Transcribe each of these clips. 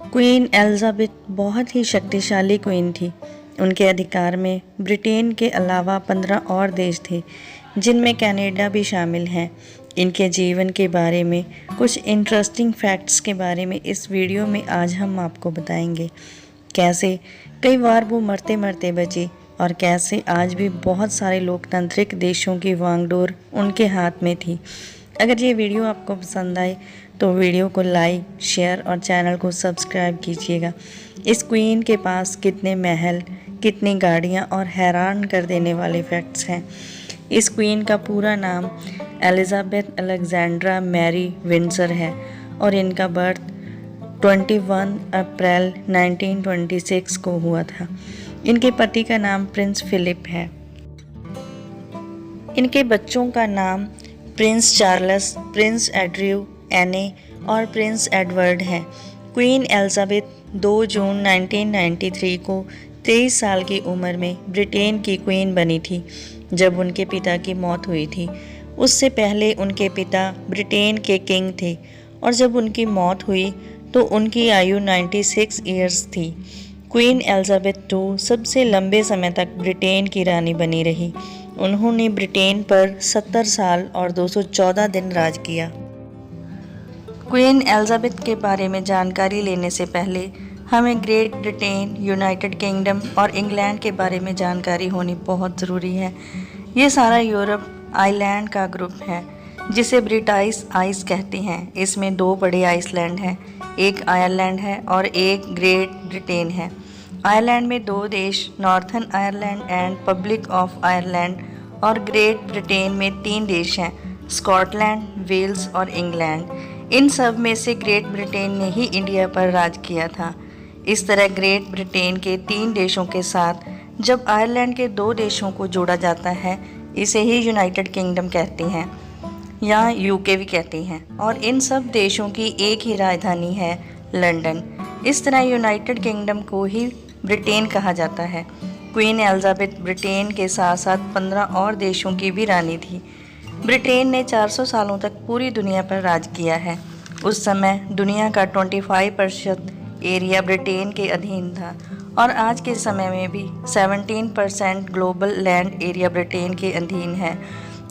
Queen Elizabeth बहुत ही शक्तिशाली queen थी। उनके अधिकार में ब्रिटेन के अलावा 15 और देश थे, जिनमें कनाडा भी शामिल हैं। इनके जीवन के बारे में कुछ इंटरेस्टिंग फैक्ट्स के बारे में इस वीडियो में आज हम आपको बताएंगे। कैसे कई बार वो मरते मरते बची और कैसे आज भी बहुत सारे लोकतांत्रिक देशों की वांगडोर उनके हाथ में थी। अगर ये वीडियो आपको पसंद आए तो वीडियो को लाइक, शेयर और चैनल को सब्सक्राइब कीजिएगा। इस क्वीन के पास कितने महल, कितनी गाड़ियाँ और हैरान कर देने वाले फैक्ट्स हैं। इस क्वीन का पूरा नाम एलिजाबेथ अलेक्जेंड्रा मैरी विंडसर है और इनका बर्थ 21 अप्रैल 1926 को हुआ था। इनके पति का नाम प्रिंस फिलिप है। इनके बच्चों का नाम प्रिंस चार्ल्स, प्रिंस एड्रयू, एने और प्रिंस एडवर्ड है। क्वीन एलिजाबेथ 2 जून 1993 को 23 साल की उम्र में ब्रिटेन की क्वीन बनी थी, जब उनके पिता की मौत हुई थी। उससे पहले उनके पिता ब्रिटेन के किंग थे और जब उनकी मौत हुई तो उनकी आयु 96 ईयर्स थी। क्वीन एलिजाबेथ II सबसे लंबे समय तक ब्रिटेन की रानी बनी रही। उन्होंने ब्रिटेन पर 70 साल और 214 दिन राज किया। क्वीन एलिजाबेथ के बारे में जानकारी लेने से पहले हमें ग्रेट ब्रिटेन, यूनाइटेड किंगडम और इंग्लैंड के बारे में जानकारी होनी बहुत ज़रूरी है। ये सारा यूरोप आइलैंड का ग्रुप है, जिसे ब्रिटाइश आइस कहते हैं। इसमें 2 बड़े आइसलैंड हैं, एक आयरलैंड है और एक ग्रेट ब्रिटेन है। आयरलैंड में 2 देश, northern Ireland and Republic of Ireland, और ग्रेट ब्रिटेन में 3 देश हैं, स्कॉटलैंड, वेल्स और इंग्लैंड। इन सब में से ग्रेट ब्रिटेन ने ही इंडिया पर राज किया था। इस तरह ग्रेट ब्रिटेन के 3 देशों के साथ जब आयरलैंड के 2 देशों को जोड़ा जाता है, इसे ही यूनाइटेड किंगडम कहते हैं या यूके भी कहते हैं, और इन सब देशों की एक ही राजधानी है, लंदन। इस तरह यूनाइटेड किंगडम को ही ब्रिटेन कहा जाता है। क्वीन एलिजाबेथ ब्रिटेन के साथ साथ 15 और देशों की भी रानी थी। ब्रिटेन ने 400 सालों तक पूरी दुनिया पर राज किया है। उस समय दुनिया का 25% एरिया ब्रिटेन के अधीन था और आज के समय में भी 17% ग्लोबल लैंड एरिया ब्रिटेन के अधीन है,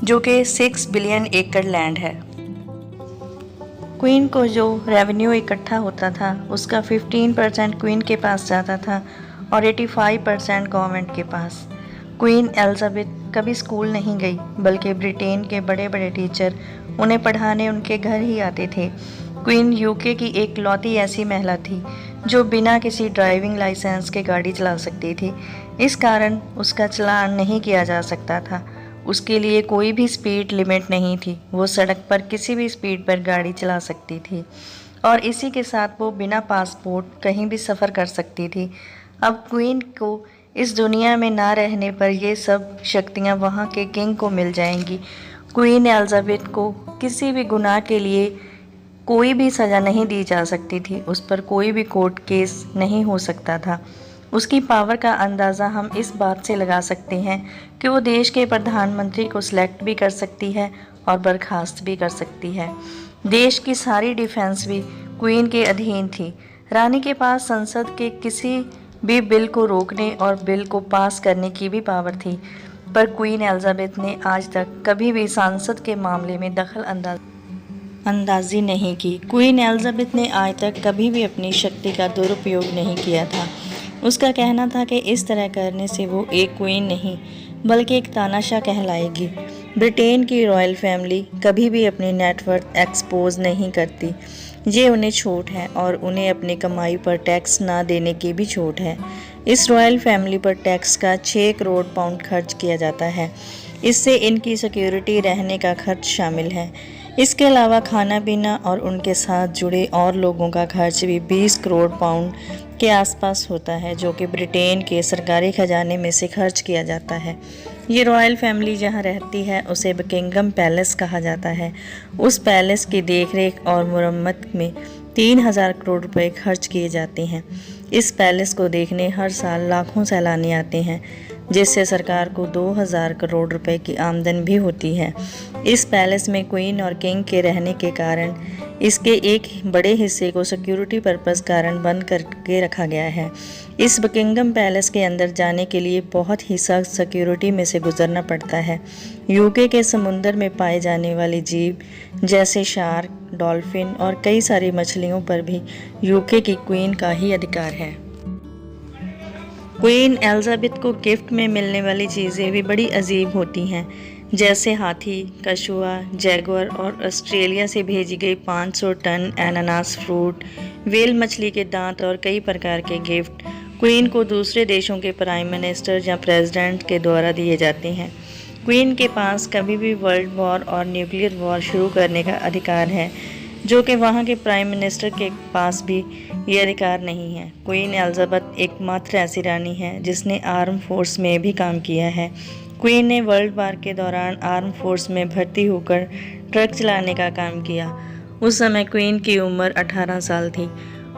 जो कि 6 बिलियन एकड़ लैंड है। क्वीन को जो रेवेन्यू इकट्ठा होता था, उसका 15% क्वीन के पास जाता था और 85% गवर्नमेंट के पास। क्वीन एलिजाबेथ कभी स्कूल नहीं गई, बल्कि ब्रिटेन के बड़े बड़े टीचर उन्हें पढ़ाने उनके घर ही आते थे। क्वीन यूके की एक लौती ऐसी महिला थी जो बिना किसी ड्राइविंग लाइसेंस के गाड़ी चला सकती थी। इस कारण उसका चालान नहीं किया जा सकता था। उसके लिए कोई भी स्पीड लिमिट नहीं थी। वो सड़क पर किसी भी स्पीड पर गाड़ी चला सकती थी और इसी के साथ वो बिना पासपोर्ट कहीं भी सफ़र कर सकती थी। अब क्वीन को इस दुनिया में ना रहने पर ये सब शक्तियाँ वहाँ के किंग को मिल जाएंगी। क्वीन एलिजाबेथ को किसी भी गुनाह के लिए कोई भी सज़ा नहीं दी जा सकती थी। उस पर कोई भी कोर्ट केस नहीं हो सकता था। उसकी पावर का अंदाज़ा हम इस बात से लगा सकते हैं कि वो देश के प्रधानमंत्री को सिलेक्ट भी कर सकती है और बर्खास्त भी कर सकती है। देश की सारी डिफेंस भी क्वीन के अधीन थी। रानी के पास संसद के किसी भी बिल को रोकने और बिल को पास करने की भी पावर थी, पर क्वीन एलिजाबेथ ने आज तक कभी भी संसद के मामले में दखल अंदाजी नहीं की। क्वीन एलिजाबेथ ने आज तक कभी भी अपनी शक्ति का दुरुपयोग नहीं किया था। उसका कहना था कि इस तरह करने से वो एक क्वीन नहीं बल्कि एक तानाशाह कहलाएगी। ब्रिटेन की रॉयल फैमिली कभी भी अपनी नेटवर्थ एक्सपोज नहीं करती। ये उन्हें छूट है और उन्हें अपनी कमाई पर टैक्स ना देने की भी छूट है। इस रॉयल फैमिली पर टैक्स का 6 करोड़ पाउंड खर्च किया जाता है। इससे इनकी सिक्योरिटी रहने का खर्च शामिल है। इसके अलावा खाना पीना और उनके साथ जुड़े और लोगों का खर्च भी 20 करोड़ पाउंड के आसपास होता है, जो कि ब्रिटेन के सरकारी खजाने में से खर्च किया जाता है। ये रॉयल फैमिली जहाँ रहती है उसे बकिंगम पैलेस कहा जाता है। उस पैलेस की देखरेख और मुरम्मत में 3000 करोड़ रुपए खर्च किए जाते हैं। इस पैलेस को देखने हर साल लाखों सैलानी आते हैं, जिससे सरकार को 2000 करोड़ रुपए की आमदन भी होती है। इस पैलेस में क्वीन और किंग के रहने के कारण इसके एक बड़े हिस्से को सिक्योरिटी पर्पस कारण बंद करके रखा गया है। इस बकिंगम पैलेस के अंदर जाने के लिए बहुत ही सख्त सिक्योरिटी में से गुजरना पड़ता है। यूके के समुंदर में पाए जाने वाले जीव जैसे शार्क, डॉल्फिन और कई सारी मछलियों पर भी यूके की क्वीन का ही अधिकार है। क्वीन एलिजाबेथ को गिफ्ट में मिलने वाली चीज़ें भी बड़ी अजीब होती हैं, जैसे हाथी, कछुआ, जैगुआर और ऑस्ट्रेलिया से भेजी गई 500 टन अनानास फ्रूट, व्हेल मछली के दांत और कई प्रकार के गिफ्ट क्वीन को दूसरे देशों के प्राइम मिनिस्टर या प्रेसिडेंट के द्वारा दिए जाते हैं। क्वीन के पास कभी भी वर्ल्ड वॉर और न्यूक्लियर वॉर शुरू करने का अधिकार है, जो कि वहाँ के प्राइम मिनिस्टर के पास भी ये अधिकार नहीं है। क्वीन एलिजाबेथ एकमात्र ऐसी रानी है जिसने आर्म फोर्स में भी काम किया है। क्वीन ने वर्ल्ड वार के दौरान आर्म फोर्स में भर्ती होकर ट्रक चलाने का काम किया। उस समय क्वीन की उम्र 18 साल थी।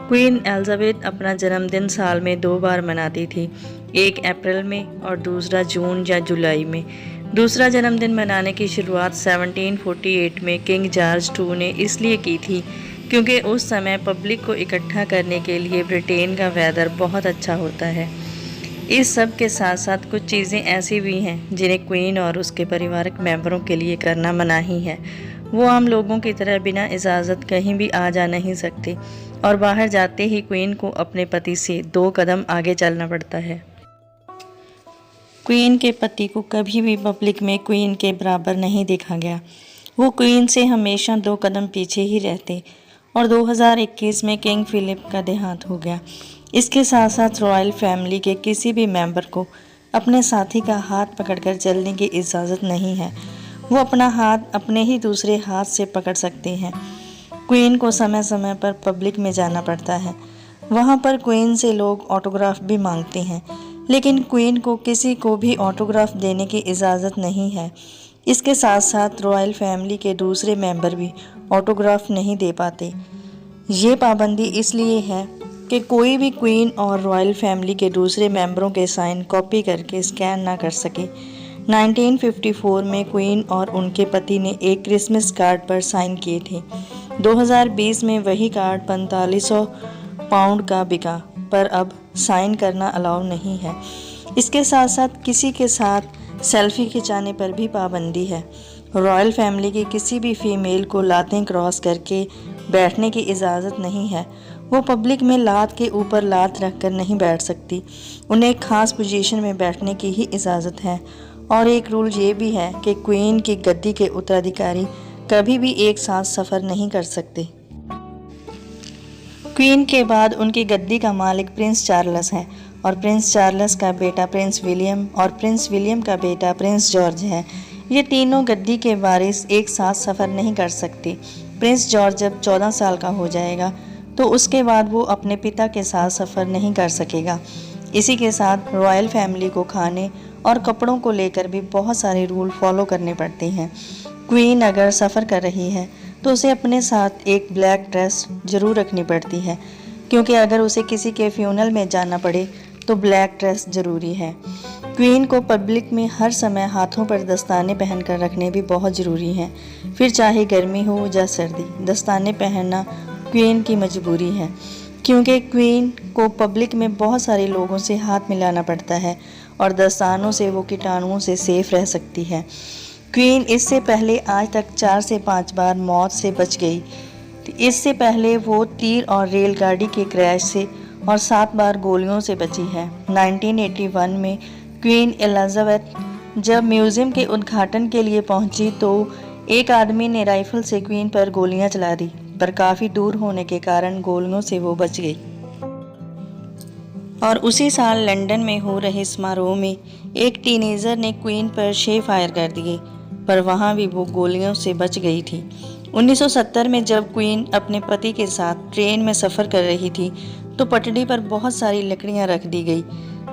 क्वीन एलिजाबेथ अपना जन्मदिन साल में 2 बार मनाती थी, एक अप्रैल में और दूसरा जून या जुलाई में। दूसरा जन्मदिन मनाने की शुरुआत 1748 में किंग जॉर्ज II ने इसलिए की थी क्योंकि उस समय पब्लिक को इकट्ठा करने के लिए ब्रिटेन का वेदर बहुत अच्छा होता है। इस सब के साथ साथ कुछ चीज़ें ऐसी भी हैं जिन्हें क्वीन और उसके पारिवारिक मेंबरों के लिए करना मनाही है। वो आम लोगों की तरह बिना इजाज़त कहीं भी आ जा नहीं सकती और बाहर जाते ही क्वीन को अपने पति से 2 कदम आगे चलना पड़ता है। क्वीन के पति को कभी भी पब्लिक में क्वीन के बराबर नहीं देखा गया। वो क्वीन से हमेशा 2 कदम पीछे ही रहते और 2021 में किंग फिलिप का देहांत हो गया। इसके साथ साथ रॉयल फैमिली के किसी भी मेंबर को अपने साथी का हाथ पकड़कर चलने की इजाज़त नहीं है। वो अपना हाथ अपने ही दूसरे हाथ से पकड़ सकते हैं। क्वीन को समय समय पर पब्लिक में जाना पड़ता है। वहाँ पर क्वीन से लोग ऑटोग्राफ भी मांगते हैं, लेकिन क्वीन को किसी को भी ऑटोग्राफ देने की इजाज़त नहीं है। इसके साथ साथ रॉयल फैमिली के दूसरे मेंबर भी ऑटोग्राफ नहीं दे पाते। ये पाबंदी इसलिए है कि कोई भी क्वीन और रॉयल फैमिली के दूसरे मेंबरों के साइन कॉपी करके स्कैन ना कर सके। 1954 में क्वीन और उनके पति ने एक क्रिसमस कार्ड पर साइन किए थे। 2020 में वही कार्ड 4500 पाउंड का बिका, पर अब साइन करना अलाउ नहीं है। इसके साथ साथ किसी के साथ सेल्फी खिंचाने पर भी पाबंदी है। रॉयल फैमिली की किसी भी फीमेल को लातें क्रॉस करके बैठने की इजाज़त नहीं है। वो पब्लिक में लात के ऊपर लात रखकर नहीं बैठ सकती। उन्हें एक ख़ास पोजीशन में बैठने की ही इजाज़त है। और एक रूल ये भी है कि क्वीन की गद्दी के उत्तराधिकारी कभी भी एक साथ सफ़र नहीं कर सकते। क्वीन के बाद उनकी गद्दी का मालिक प्रिंस चार्ल्स है और प्रिंस चार्ल्स का बेटा प्रिंस विलियम और प्रिंस विलियम का बेटा प्रिंस जॉर्ज है। ये तीनों गद्दी के वारिस एक साथ सफ़र नहीं कर सकते। प्रिंस जॉर्ज जब 14 साल का हो जाएगा तो उसके बाद वो अपने पिता के साथ सफ़र नहीं कर सकेगा। इसी के साथ रॉयल फैमिली को खाने और कपड़ों को लेकर भी बहुत सारे रूल फॉलो करने पड़ते हैं। क्वीन अगर सफ़र कर रही है तो उसे अपने साथ एक ब्लैक ड्रेस ज़रूर रखनी पड़ती है, क्योंकि अगर उसे किसी के फ्यूनल में जाना पड़े तो ब्लैक ड्रेस ज़रूरी है। क्वीन को पब्लिक में हर समय हाथों पर दस्ताने पहनकर रखने भी बहुत ज़रूरी हैं। फिर चाहे गर्मी हो या सर्दी, दस्ताने पहनना क्वीन की मजबूरी है, क्योंकि क्वीन को पब्लिक में बहुत सारे लोगों से हाथ मिलाना पड़ता है और दस्तानों से वो कीटाणुओं से सेफ रह सकती है। क्वीन इससे पहले आज तक 4 से 5 बार मौत से बच गई। इससे पहले वो तीर और रेलगाड़ी के क्रैश से और 7 बार गोलियों से बची है। 1981 में क्वीन एलिजाबेथ जब म्यूज़ियम के उद्घाटन के लिए पहुंची तो एक आदमी ने राइफल से क्वीन पर गोलियां चला दी, पर काफ़ी दूर होने के कारण गोलियों से वो बच गई। और उसी साल लंदन में हो रहे समारोह में एक टीनेजर ने क्वीन पर 6 फायर कर दिए, पर वहाँ भी वो गोलियों से बच गई थी। 1970 में जब क्वीन अपने पति के साथ ट्रेन में सफ़र कर रही थी तो पटड़ी पर बहुत सारी लकड़ियाँ रख दी गई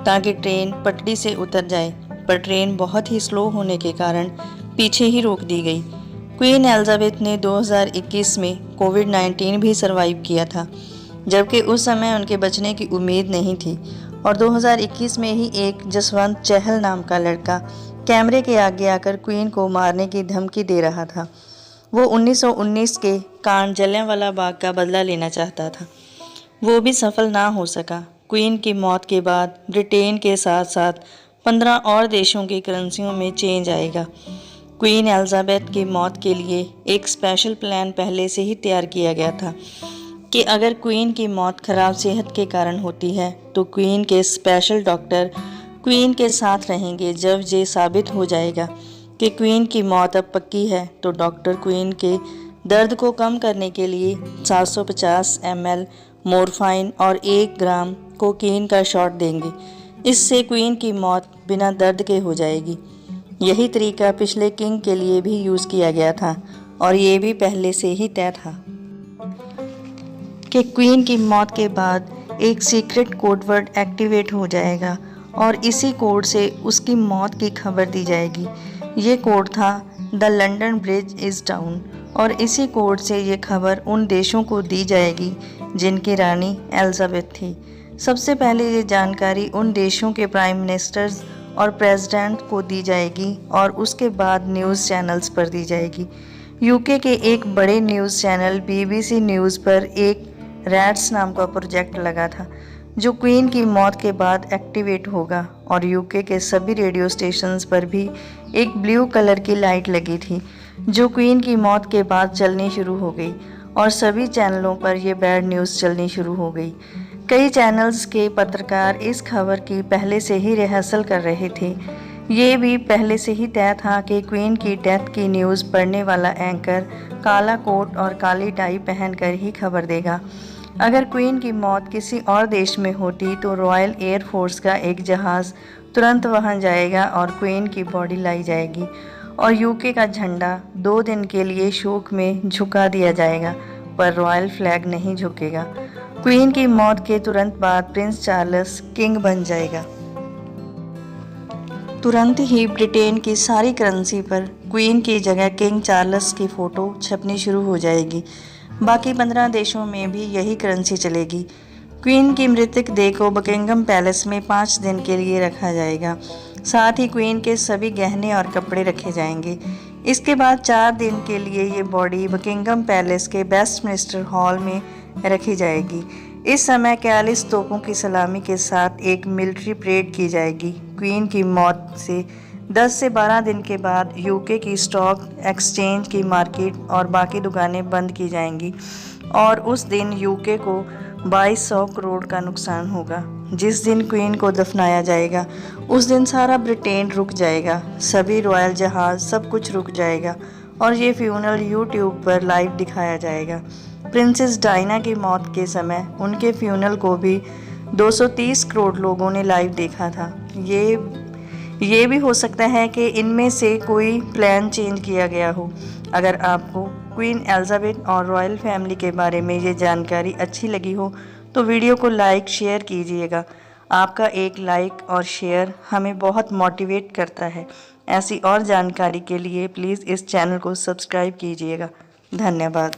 ताकि ट्रेन पटड़ी से उतर जाए, पर ट्रेन बहुत ही स्लो होने के कारण पीछे ही रोक दी गई। क्वीन एलिजाबेथ ने 2021 में कोविड-19 भी सरवाइव किया था, जबकि उस समय उनके बचने की उम्मीद नहीं थी। और 2021 में ही एक जसवंत चहल नाम का लड़का कैमरे के आगे आकर क्वीन को मारने की धमकी दे रहा था। वो 1919 के कांड जलियांवाला बाग का बदला लेना चाहता था। वो भी सफल ना हो सका। क्वीन की मौत के बाद ब्रिटेन के साथ साथ 15 और देशों की करेंसियों में चेंज आएगा। क्वीन एलिजाबेथ की मौत के लिए एक स्पेशल प्लान पहले से ही तैयार किया गया था कि अगर क्वीन की मौत खराब सेहत के कारण होती है तो क्वीन के स्पेशल डॉक्टर क्वीन के साथ रहेंगे। जब ये साबित हो जाएगा कि क्वीन की मौत अब पक्की है तो डॉक्टर क्वीन के दर्द को कम करने के लिए 750 ml मोरफाइन और 1 ग्राम कोकीन का शॉट देंगे। इससे क्वीन की मौत बिना दर्द के हो जाएगी। यही तरीका पिछले किंग के लिए भी यूज़ किया गया था और ये भी पहले से ही तय था कि क्वीन की मौत के बाद एक सीक्रेट कोड वर्ड एक्टिवेट हो जाएगा और इसी कोड से उसकी मौत की खबर दी जाएगी। ये कोड था the London bridge is down और इसी कोड से ये खबर उन देशों को दी जाएगी जिनकी रानी एलिजाबेथ थी। सबसे पहले ये जानकारी उन देशों के प्राइम मिनिस्टर्स और प्रेसिडेंट को दी जाएगी और उसके बाद न्यूज़ चैनल्स पर दी जाएगी। यूके के एक बड़े न्यूज़ चैनल BBC न्यूज़ पर एक रैट्स नाम का प्रोजेक्ट लगा था जो क्वीन की मौत के बाद एक्टिवेट होगा और यूके के सभी रेडियो स्टेशंस पर भी एक ब्लू कलर की लाइट लगी थी जो क्वीन की मौत के बाद चलनी शुरू हो गई और सभी चैनलों पर यह बैड न्यूज़ चलनी शुरू हो गई। कई चैनल्स के पत्रकार इस खबर की पहले से ही रिहर्सल कर रहे थे। ये भी पहले से ही तय था कि क्वीन की डेथ की न्यूज़ पढ़ने वाला एंकर काला कोट और काली टाई पहनकर ही खबर देगा। अगर क्वीन की मौत किसी और देश में होती तो रॉयल एयर फोर्स का एक जहाज़ तुरंत वहां जाएगा और क्वीन की बॉडी लाई जाएगी और यूके का झंडा 2 दिन के लिए शोक में झुका दिया जाएगा पर रॉयल फ्लैग नहीं झुकेगा। क्वीन की मौत के तुरंत बाद प्रिंस चार्ल्स किंग बन जाएगा। तुरंत ही ब्रिटेन की सारी करेंसी पर क्वीन की जगह किंग चार्ल्स की फ़ोटो छपनी शुरू हो जाएगी। बाकी 15 देशों में भी यही करेंसी चलेगी। क्वीन की मृतक देह को बकिंगम पैलेस में 5 दिन के लिए रखा जाएगा। साथ ही क्वीन के सभी गहने और कपड़े रखे जाएंगे। इसके बाद 4 दिन के लिए ये बॉडी बकिंगम पैलेस के वेस्टमिंस्टर हॉल में रखी जाएगी। इस समय 41 तोपों की सलामी के साथ एक मिलिट्री परेड की जाएगी। क्वीन की मौत से 10 से 12 दिन के बाद यूके की स्टॉक एक्सचेंज की मार्केट और बाकी दुकानें बंद की जाएंगी और उस दिन यूके को 2200 करोड़ का नुकसान होगा। जिस दिन क्वीन को दफनाया जाएगा उस दिन सारा ब्रिटेन रुक जाएगा, सभी रॉयल जहाज़ सब कुछ रुक जाएगा और ये फ्यूनरल यूट्यूब पर लाइव दिखाया जाएगा। प्रिंसेस डायना की मौत के समय उनके फ्यूनरल को भी 230 करोड़ लोगों ने लाइव देखा था। ये भी हो सकता है कि इनमें से कोई प्लान चेंज किया गया हो। अगर आपको क्वीन एलिजाबेथ और रॉयल फैमिली के बारे में ये जानकारी अच्छी लगी हो तो वीडियो को लाइक शेयर कीजिएगा। आपका एक लाइक और शेयर हमें बहुत मोटिवेट करता है। ऐसी और जानकारी के लिए प्लीज़ इस चैनल को सब्सक्राइब कीजिएगा। धन्यवाद।